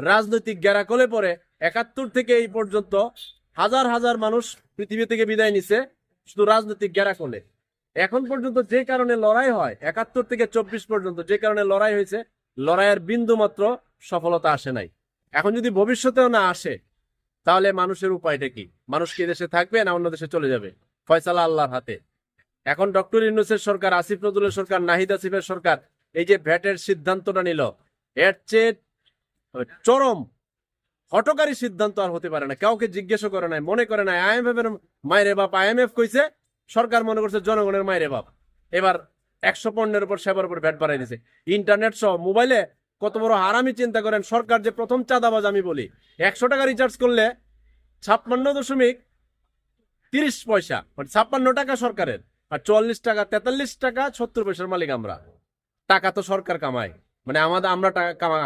রাজনৈতিক গ্যারাকলে পরে 71 থেকে এই পর্যন্ত হাজার হাজার মানুষ পৃথিবী থেকে বিদায় নিছে শুধু রাজনৈতিক গ্যারাকলে। এখন পর্যন্ত যে কারণে লড়াই হয় 71 থেকে 24 পর্যন্ত যে কারণে লড়াই হয়েছে, লড়াইয়ের বিন্দু মাত্র সফলতা আসে নাই। এখন যদি ভবিষ্যতেও না আসে তাহলে মানুষের উপায়টা কি? মানুষ কি দেশে থাকবে না অন্য দেশে চলে যাবে? ফয়সালা আল্লাহর হাতে। এখন ডক্টর ইউনূসের সরকার, আসিফ নজরুলের সরকার, নাহিদ আসিফের সরকার এই যে ভ্যাটের সিদ্ধান্তটা নিল, এর চেয়ে চরম হটকারী সিদ্ধান্ত আর হতে পারে না। কাউকে জিজ্ঞেস করে নাই, মনে করে নাই IMF এর মায়েরে বাপ। IMF কইছে, সরকার মনে করছে জনগণের মায়েরে বাপ। এবার 100 পণ্যের উপর সেবার উপর ভ্যাট বাড়াই দিছে। ইন্টারনেট সহ মোবাইলে কত বড় হারামি চিন্তা করেন। সরকার যে প্রথম চাঁদাবাজ আমি বলি, 100 টাকা রিচার্জ করলে 56.30 মানে 56 টাকা সরকারের, আর 44 টাকা 43 টাকা 70 পয়সার মালিক আমরা। টাকা তো সরকার কামায়, মানে আমরা টাকা কামা